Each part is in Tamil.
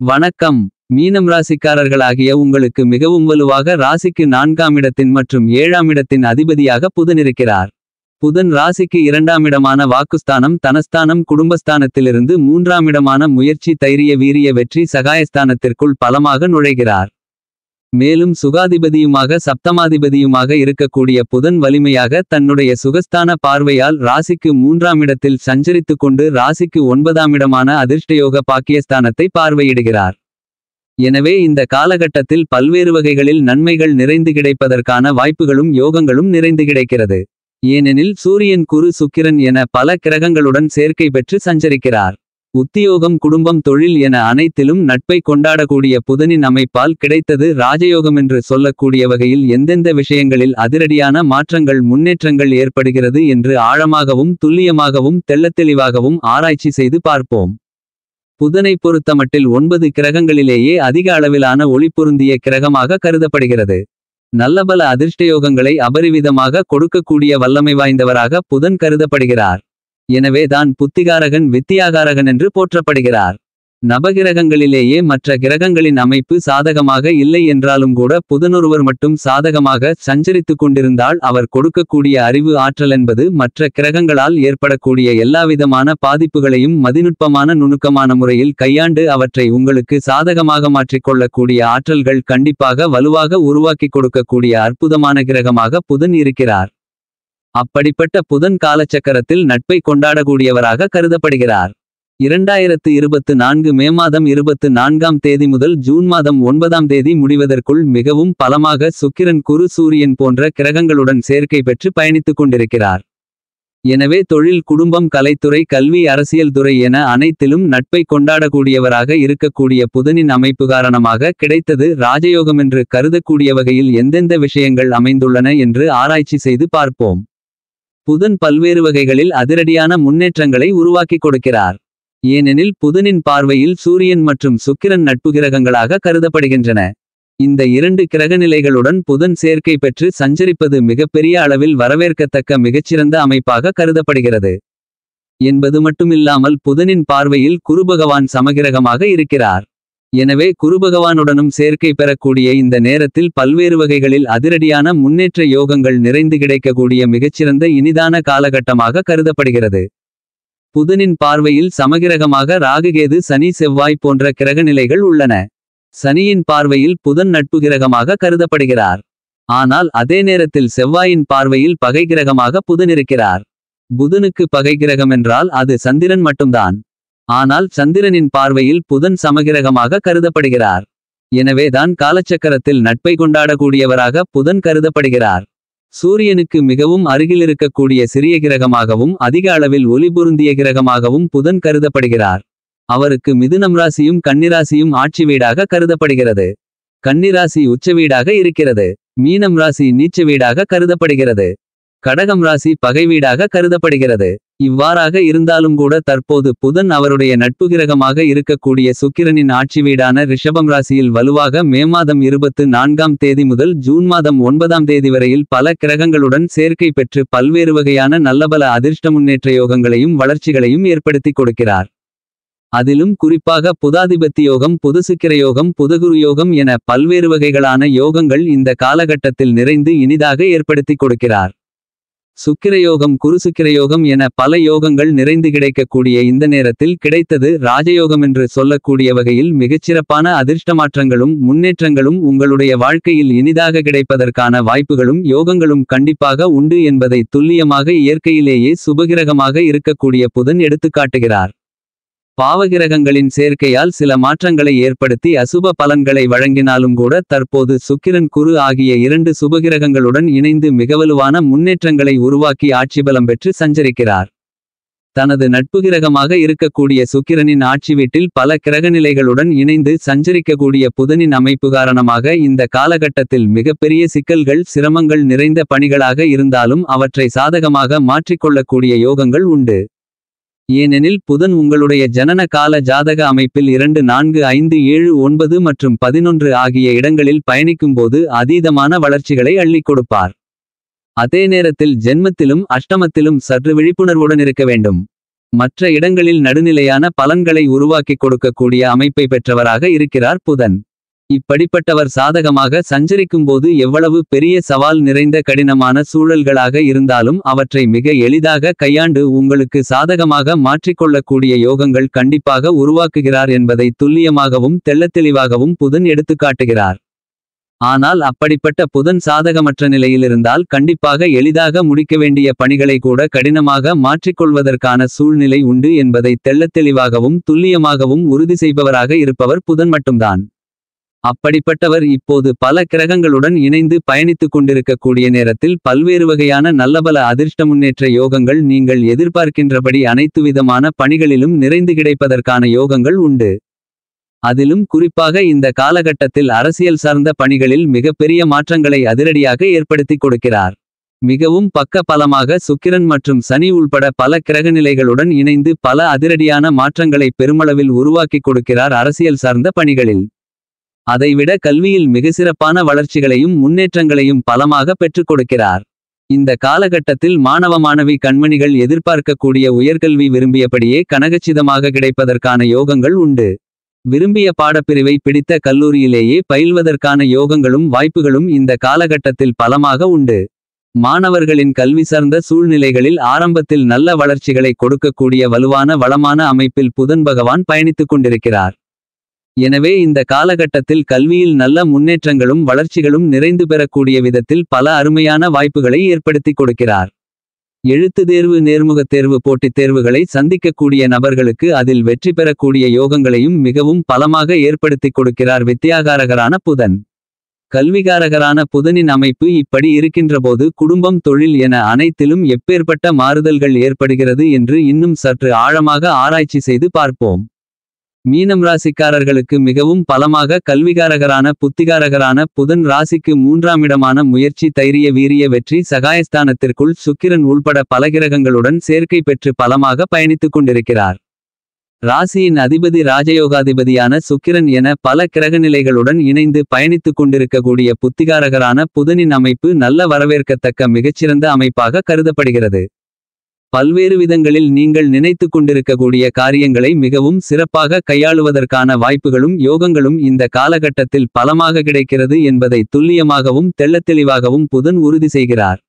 வணக்கம். மீனம் ராசிக்காரர்களாகிய உங்களுக்கு மிகவும் வலுவாக ராசிக்கு 4ஆம் இடத்தின் மற்றும் 7ஆம் இடத்தின் அதிபதியாக புதன் இருக்கிறார். புதன் ராசிக்கு 2ஆம் இடமான வாக்குஸ்தானம் தனஸ்தானம் குடும்பஸ்தானத்திலிருந்து 3ஆம் இடமான முயற்சி தைரிய வீரிய வெற்றி சகாயஸ்தானத்திற்குள் பலமாக நுழைகிறார். மேலும் சுகாதிபதியுமாக சப்தமாதிபதியுமாக இருக்கக்கூடிய புதன் வலிமையாக தன்னுடைய சுகஸ்தான பார்வையால் ராசிக்கு 3ஆம் இடத்தில் சஞ்சரித்துக் கொண்டு ராசிக்கு 9ஆம் இடமான அதிர்ஷ்டயோக பாக்கியஸ்தானத்தை பார்வையிடுகிறார். எனவே இந்த காலகட்டத்தில் பல்வேறு வகைகளில் நன்மைகள் நிறைந்து கிடைப்பதற்கான வாய்ப்புகளும் யோகங்களும் நிறைந்து கிடைக்கிறது. ஏனெனில் சூரியன் குரு சுக்கிரன் என பல கிரகங்களுடன் சேர்க்கை பெற்று சஞ்சரிக்கிறார். உத்தியோகம் குடும்பம் தொழில் என அனைத்திலும் நட்பை கொண்டாடக்கூடிய புதனின் அமைப்பால் கிடைத்தது ராஜயோகமென்று சொல்லக்கூடிய வகையில் எந்தெந்த விஷயங்களில் அதிரடியான மாற்றங்கள் முன்னேற்றங்கள் ஏற்படுகிறது என்று ஆழமாகவும் துல்லியமாகவும் தெள்ளத்தெளிவாகவும் ஆராய்ச்சி செய்து பார்ப்போம். புதனை பொறுத்தமட்டில் 9 கிரகங்களிலேயே அதிக அளவிலான ஒளி பொருந்திய கிரகமாக கருதப்படுகிறது. நல்லபல அதிர்ஷ்டயோகங்களை அபரிவிதமாக கொடுக்கக்கூடிய வல்லமை வாய்ந்தவராக புதன் கருதப்படுகிறார். எனவே தான் புத்திகாரகன் வித்தியாகாரகன் என்று போற்றப்படுகிறார். நவகிரகங்களிலேயே மற்ற கிரகங்களின் அமைப்பு சாதகமாக இல்லை என்றாலும் கூட புதனொருவர் மட்டும் சாதகமாக சஞ்சரித்துக் கொண்டிருந்தால் அவர் கொடுக்கக்கூடிய அறிவு ஆற்றல் என்பது மற்ற கிரகங்களால் ஏற்படக்கூடிய எல்லாவிதமான பாதிப்புகளையும் மதிநுட்பமான நுணுக்கமான முறையில் கையாண்டு அவற்றை உங்களுக்கு சாதகமாக மாற்றிக்கொள்ளக்கூடிய ஆற்றல்கள் கண்டிப்பாக வலுவாக உருவாக்கி கொடுக்கக்கூடிய அற்புதமான கிரகமாக புதன் இருக்கிறார். அப்படிப்பட்ட புதன் காலச்சக்கரத்தில் நட்பை கொண்டாடக்கூடியவராக கருதப்படுகிறார். 2024 மே மாதம் 24ஆம் தேதி முதல் ஜூன் மாதம் 9ஆம் தேதி முடிவதற்குள் மிகவும் பலமாக சுக்கிரன் குரு சூரியன் போன்ற கிரகங்களுடன் சேர்க்கை பெற்று பயணித்துக் கொண்டிருக்கிறார். எனவே தொழில் குடும்பம் கலைத்துறை கல்வி அரசியல் துறை என அனைத்திலும் நட்பை கொண்டாடக்கூடியவராக இருக்கக்கூடிய புதனின் அமைப்பு காரணமாக கிடைத்தது ராஜயோகமென்று கருதக்கூடிய வகையில் எந்தெந்த விஷயங்கள் அமைந்துள்ளன என்று ஆராய்ச்சி செய்து பார்ப்போம். புதன் பல்வேறு வகைகளில் அதிரடியான முன்னேற்றங்களை உருவாக்கி கொடுக்கிறார். ஏனெனில் புதனின் பார்வையில் சூரியன் மற்றும் சுக்கிரன் நட்பு கிரகங்களாக கருதப்படுகின்றன. இந்த 2 கிரகநிலைகளுடன் புதன் சேர்க்கை பெற்று சஞ்சரிப்பது மிகப்பெரிய அளவில் வரவேற்கத்தக்க மிகச்சிறந்த அமைப்பாக கருதப்படுகிறது. என்பது மட்டுமில்லாமல் புதனின் பார்வையில் குருபகவான் சமகிரகமாக இருக்கிறார். எனவே குருபகவானுடனும் சேர்க்கை பெறக்கூடிய இந்த நேரத்தில் பல்வேறு வகைகளில் அதிரடியான முன்னேற்ற யோகங்கள் நிறைந்து கிடைக்கக்கூடிய மிகச்சிறந்த இனிதான காலகட்டமாக கருதப்படுகிறது. புதனின் பார்வையில் சமகிரகமாக ராகுகேது சனி செவ்வாய் போன்ற கிரகநிலைகள் உள்ளன. சனியின் பார்வையில் புதன் நட்பு கிரகமாக கருதப்படுகிறார். ஆனால் அதே நேரத்தில் செவ்வாயின் பார்வையில் பகை கிரகமாக புதன் இருக்கிறார். புதனுக்கு பகை கிரகமென்றால் அது சந்திரன் மட்டும்தான். ஆனால் சந்திரனின் பார்வையில் புதன் சமகிரகமாக கருதப்படுகிறார். எனவேதான் காலச்சக்கரத்தில் நட்பை கொண்டாடக்கூடியவராக புதன் கருதப்படுகிறார். சூரியனுக்கு மிகவும் அருகிலிருக்கக்கூடிய சிறிய கிரகமாகவும் அதிக அளவில் ஒளி பொருந்திய கிரகமாகவும் புதன் கருதப்படுகிறார். அவருக்கு மிதுனம் ராசியும் கன்னிராசியும் ஆட்சி வீடாக கருதப்படுகிறது. கன்னிராசி உச்ச வீடாக இருக்கிறது. மீனம் ராசி நீச்ச வீடாக கருதப்படுகிறது. கடகம் ராசி பகை வீடாக கருதப்படுகிறது. இவ்வாறாக இருந்தாலும் கூட தற்போது புதன் அவருடைய நட்பு கிரகமாக இருக்கக்கூடிய சுக்கிரனின் ஆட்சி வீடான ரிஷபம் ராசியில் வலுவாக மே மாதம் 24ஆம் தேதி முதல் ஜூன் மாதம் 9ஆம் தேதி வரையில் பல கிரகங்களுடன் சேர்க்கை பெற்று பல்வேறு வகையான நல்லபல அதிர்ஷ்ட முன்னேற்ற யோகங்களையும் வளர்ச்சிகளையும் ஏற்படுத்தி கொடுக்கிறார். அதிலும் குறிப்பாக புதாதிபத்தி யோகம் புதசுக்கிர யோகம் புதகுரு யோகம் என பல்வேறு வகைகளான யோகங்கள் இந்த காலகட்டத்தில் நிறைந்து இனிதாக ஏற்படுத்தி கொடுக்கிறார். சுக்கிரயோகம் குருசுக்கிரயோகம் என பல யோகங்கள் நிறைந்து கிடைக்கக்கூடிய இந்த நேரத்தில் கிடைத்தது ராஜயோகமென்று சொல்லக்கூடிய வகையில் மிகச்சிறப்பான அதிர்ஷ்டமாற்றங்களும் முன்னேற்றங்களும் உங்களுடைய வாழ்க்கையில் இனிதாக கிடைப்பதற்கான வாய்ப்புகளும் யோகங்களும் கண்டிப்பாக உண்டு என்பதை துல்லியமாக இயற்கையிலேயே சுபகிரகமாக இருக்கக்கூடிய புதன் எடுத்துக்காட்டுகிறார். பாவகிரகங்களின் சேர்க்கையால் சில மாற்றங்களை ஏற்படுத்தி அசுப பலன்களை வழங்கினாலும் கூட தற்போது சுக்கிரன் குரு ஆகிய 2 சுபகிரகங்களுடன் இணைந்து மிகவலுவான முன்னேற்றங்களை உருவாக்கி ஆட்சிபலம் பெற்று சஞ்சரிக்கிறார். தனது நட்புகிரகமாக இருக்கக்கூடிய சுக்கிரனின் ஆட்சி வீட்டில் பல கிரகநிலைகளுடன் இணைந்து சஞ்சரிக்கக்கூடிய புதனின் அமைப்பு காரணமாக இந்த காலகட்டத்தில் மிகப்பெரிய சிக்கல்கள் சிரமங்கள் நிறைந்த பணிகளாக இருந்தாலும் அவற்றை சாதகமாக மாற்றிக்கொள்ளக்கூடிய யோகங்கள் உண்டு. ஏனெனில் புதன் உங்களுடைய ஜனன கால ஜாதக அமைப்பில் 2 4 5 7 9 மற்றும் 11 ஆகிய இடங்களில் பயணிக்கும்போது அதீதமான வளர்ச்சிகளை அள்ளிக் கொடுப்பார். அதே நேரத்தில் ஜென்மத்திலும் அஷ்டமத்திலும் சற்று விழிப்புணர்வுடன் இருக்க வேண்டும். மற்ற இடங்களில் நடுநிலையான பலன்களை உருவாக்கிக் கொடுக்கக்கூடிய அமைப்பை பெற்றவராக இருக்கிறார் புதன். இப்படிப்பட்டவர் சாதகமாக சஞ்சரிக்கும்போது எவ்வளவு பெரிய சவால் நிறைந்த கடினமான சூழல்களாக இருந்தாலும் அவற்றை மிக எளிதாக கையாண்டு உங்களுக்கு சாதகமாக மாற்றிக்கொள்ளக்கூடிய யோகங்கள் கண்டிப்பாக உருவாக்குகிறார் என்பதை துல்லியமாகவும் தெள்ளத்தெளிவாகவும் புதன் எடுத்துக்காட்டுகிறார். ஆனால் அப்படிப்பட்ட புதன் சாதகமற்ற நிலையில் இருந்தால் கண்டிப்பாக எளிதாக முடிக்க வேண்டிய பணிகளை கூட கடினமாக மாற்றிக்கொள்வதற்கான சூழ்நிலை உண்டு என்பதை தெள்ளத்தெளிவாகவும் துல்லியமாகவும் உறுதி செய்பவராக இருப்பவர் புதன் மட்டும்தான். அப்படிப்பட்டவர் இப்போது பல கிரகங்களுடன் இணைந்து பயணித்துக் கொண்டிருக்கக்கூடிய நேரத்தில் பல்வேறு வகையான நல்லபல அதிர்ஷ்ட முன்னேற்ற யோகங்கள் நீங்கள் எதிர்பார்க்கின்றபடி அனைத்துவிதமான பணிகளிலும் நிறைந்து கிடைப்பதற்கான யோகங்கள் உண்டு. அதிலும் குறிப்பாக இந்த காலகட்டத்தில் அரசியல் சார்ந்த பணிகளில் மிகப்பெரிய மாற்றங்களை அதிரடியாக ஏற்படுத்திக் கொடுக்கிறார். மிகவும் பக்க பலமாக சுக்கிரன் மற்றும் சனி உள்பட பல கிரகநிலைகளுடன் இணைந்து பல அதிரடியான மாற்றங்களை பெருமளவில் உருவாக்கிக் கொடுக்கிறார் அரசியல் சார்ந்த பணிகளில். அதைவிட கல்வியில் மிகச்சிறப்பான வளர்ச்சிகளையும் முன்னேற்றங்களையும் பலமாக பெற்றுக் கொடுக்கிறார். இந்த காலகட்டத்தில் மாணவ மாணவி கண்மணிகள் எதிர்பார்க்கக்கூடிய உயர்கல்வி விரும்பியபடியே கனகச்சிதமாக கிடைப்பதற்கான யோகங்கள் உண்டு. விரும்பிய பாடப்பிரிவை பிடித்த கல்லூரியிலேயே பயில்வதற்கான யோகங்களும் வாய்ப்புகளும் இந்த காலகட்டத்தில் பலமாக உண்டு. மாணவர்களின் கல்வி சார்ந்த சூழ்நிலைகளில் ஆரம்பத்தில் நல்ல வளர்ச்சிகளை கொடுக்கக்கூடிய வலுவான வளமான அமைப்பில் புதன் பகவான் பயணித்துக் கொண்டிருக்கிறார். எனவே இந்த காலகட்டத்தில் கல்வியில் நல்ல முன்னேற்றங்களும் வளர்ச்சிகளும் நிறைந்து பெறக்கூடிய விதத்தில் பல அருமையான வாய்ப்புகளை ஏற்படுத்திக் கொடுக்கிறார். எழுத்து தேர்வு நேர்முகத் தேர்வு போட்டித் தேர்வுகளை சந்திக்கக்கூடிய நபர்களுக்கு அதில் வெற்றி பெறக்கூடிய யோகங்களையும் மிகவும் பலமாக ஏற்படுத்திக் கொடுக்கிறார் வித்தியாகாரகரான புதன். கல்விகாரகரான புதனின் அமைப்பு இப்படி இருக்கின்றபோது குடும்பம் தொழில் என அனைத்திலும் எப்பேற்பட்ட மாறுதல்கள் ஏற்படுகிறது என்று இன்னும் சற்று ஆழமாக ஆராய்ச்சி செய்து பார்ப்போம். மீனம் ராசிக்காரர்களுக்கு மிகவும் பலமாக கல்விகாரகரான புத்திகாரகரான புதன் ராசிக்கு 3ஆம் இடமான முயற்சி தைரிய வீரிய வெற்றி சகாயஸ்தானத்திற்குள் சுக்கிரன் உள்பட பல கிரகங்களுடன் சேர்க்கை பெற்று பலமாக பயணித்துக் கொண்டிருக்கிறார். ராசியின் அதிபதி ராஜயோகாதிபதியான சுக்கிரன் என பல கிரகநிலைகளுடன் இணைந்து பயணித்துக் கொண்டிருக்கக்கூடிய புத்திகாரகரான புதனின் அமைப்பு நல்ல வரவேற்கத்தக்க மிகச்சிறந்த அமைப்பாக கருதப்படுகிறது. பல்வேறு விதங்களில் நீங்கள் நினைத்துக் கொண்டிருக்கக்கூடிய காரியங்களை மிகவும் சிறப்பாக கையாளுவதற்கான வாய்ப்புகளும் யோகங்களும் இந்த காலகட்டத்தில் பலமாக கிடைக்கிறது என்பதை துல்லியமாகவும் தெள்ளத்தெளிவாகவும் புதன் உறுதி செய்கிறார்.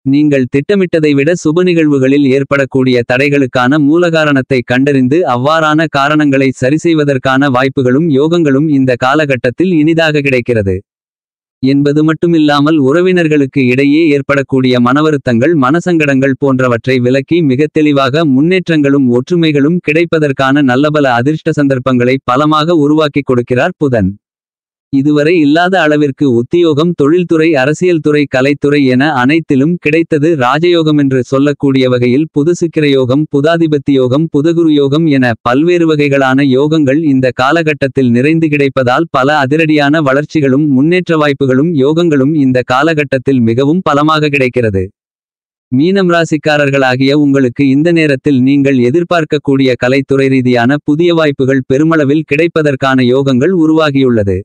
நீங்கள் திட்டமிட்டதை விட சுப நிகழ்வுகளில் ஏற்படக்கூடிய தடைகளுக்கான மூலகாரணத்தை கண்டறிந்து அவ்வாறான காரணங்களை சரிசெய்வதற்கான வாய்ப்புகளும் யோகங்களும் இந்த காலகட்டத்தில் இனிதாக கிடைக்கிறது என்பது மட்டுமில்லாமல் உறவினர்களுக்கு இடையே ஏற்படக்கூடிய மனவருத்தங்கள் மனசங்கடங்கள் போன்றவற்றை விலக்கி மிகத் தெளிவாக முன்னேற்றங்களும் ஒற்றுமைகளும் கிடைப்பதற்கான நல்லபல அதிர்ஷ்ட சந்தர்ப்பங்களை பலமாக உருவாக்கிக் கொடுக்கிறார் புதன். இதுவரை இல்லாத அளவிற்கு உத்தியோகம் தொழில்துறை அரசியல் துறை கலைத்துறை என அனைத்திலும் கிடைத்தது ராஜயோகமென்று சொல்லக்கூடிய வகையில் புதுசுக்கிரயோகம் புதாதிபத்தியோகம் புதகுரு யோகம் என பல்வேறு வகைகளான யோகங்கள் இந்த காலகட்டத்தில் நிறைந்து கிடைப்பதால் பல அதிரடியான வளர்ச்சிகளும் முன்னேற்ற வாய்ப்புகளும் யோகங்களும் இந்த காலகட்டத்தில் மிகவும் பலமாக கிடைக்கிறது. மீனம் ராசிக்காரர்களாகிய உங்களுக்கு இந்த நேரத்தில் நீங்கள் எதிர்பார்க்கக்கூடிய கலைத்துறை ரீதியான புதிய வாய்ப்புகள் பெருமளவில் கிடைப்பதற்கான யோகங்கள் உருவாகியுள்ளது.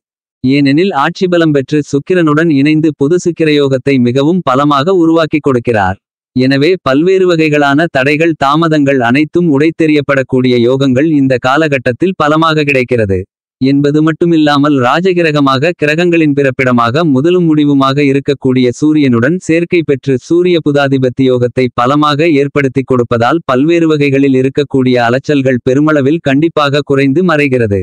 ஏனெனில் ஆட்சிபலம் பெற்று சுக்கிரனுடன் இணைந்து புது சுக்கிரயோகத்தை மிகவும் பலமாக உருவாக்கிக் கொடுக்கிறார். எனவே பல்வேறு வகைகளான தடைகள் தாமதங்கள் அனைத்தும் உடைத்தெறியப்படக்கூடிய யோகங்கள் இந்த காலகட்டத்தில் பலமாக கிடைக்கிறது என்பது மட்டுமில்லாமல் ராஜகிரகமாக கிரகங்களின் பிறப்பிடமாக முதலும் முடிவுமாக இருக்கக்கூடிய சூரியனுடன் சேர்க்கை பெற்று சூரிய புதாதிபத்தி யோகத்தை பலமாக ஏற்படுத்திக் கொடுப்பதால் பல்வேறு வகைகளில் இருக்கக்கூடிய அலைச்சல்கள் பெருமளவில் கண்டிப்பாக குறைந்து மறைகிறது.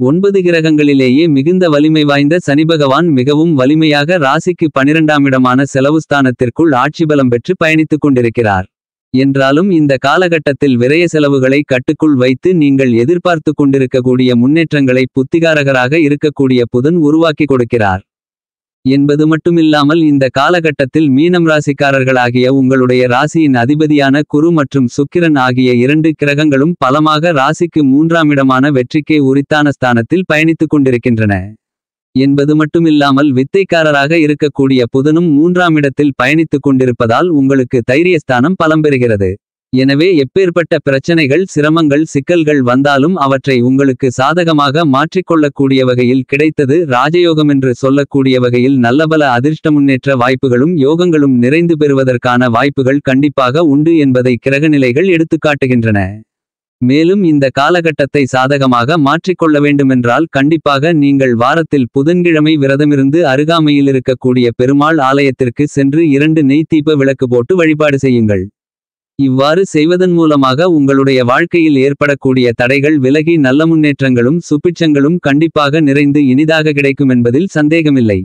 9 கிரகங்களிலேயே மிகுந்த வலிமை வாய்ந்த சனிபகவான் மிகவும் வலிமையாக ராசிக்கு 12ஆம் இடமான செலவுஸ்தானத்திற்குள் ஆட்சிபலம் பெற்று பயணித்துக் கொண்டிருக்கிறார். என்றாலும் இந்த காலகட்டத்தில் விரய செலவுகளை கட்டுக்குள் வைத்து நீங்கள் எதிர்பார்த்து கொண்டிருக்கக்கூடிய முன்னேற்றங்களை புத்திகாரகராக இருக்கக்கூடிய புதன் உருவாக்கி கொடுக்கிறார் என்பது மட்டுமில்லாமல் இந்த காலகட்டத்தில் மீனம் ராசிக்காரர்களாகிய உங்களுடைய ராசியின் அதிபதியான குரு மற்றும் சுக்கிரன் ஆகிய 2 கிரகங்களும் பலமாக ராசிக்கு 3ஆம் இடமான வெற்றிக்கே உரித்தான ஸ்தானத்தில் பயணித்துக் கொண்டிருக்கின்றன என்பது மட்டுமில்லாமல் வித்தைக்காரராக இருக்கக்கூடிய புதனும் 3ஆம் இடத்தில் பயணித்துக் கொண்டிருப்பதால் உங்களுக்கு தைரியஸ்தானம் பலம் பெறுகிறது. எனவே எப்பேற்பட்ட பிரச்சனைகள் சிரமங்கள் சிக்கல்கள் வந்தாலும் அவற்றை உங்களுக்கு சாதகமாக மாற்றிக்கொள்ளக்கூடிய வகையில் கிடைத்தது ராஜயோகமென்று சொல்லக்கூடிய வகையில் நல்லபல அதிர்ஷ்ட முன்னேற்ற வாய்ப்புகளும் யோகங்களும் நிறைந்து பெறுவதற்கான வாய்ப்புகள் கண்டிப்பாக உண்டு என்பதை கிரகநிலைகள் எடுத்துக்காட்டுகின்றன. மேலும் இந்த காலகட்டத்தை சாதகமாக மாற்றிக்கொள்ள வேண்டுமென்றால் கண்டிப்பாக நீங்கள் வாரத்தில் புதன்கிழமை விரதமிருந்து அருகாமையில் இருக்கக்கூடிய பெருமாள் ஆலயத்திற்கு சென்று 2 நெய் தீப விளக்கு போட்டு வழிபாடு செய்யுங்கள். இவ்வாறு செய்வதன் மூலமாக உங்களுடைய வாழ்க்கையில் ஏற்படக்கூடிய தடைகள் விலகி நல்ல முன்னேற்றங்களும் சுபிட்சங்களும் கண்டிப்பாக நிறைந்து இனிதாக கிடைக்கும் என்பதில் சந்தேகமில்லை.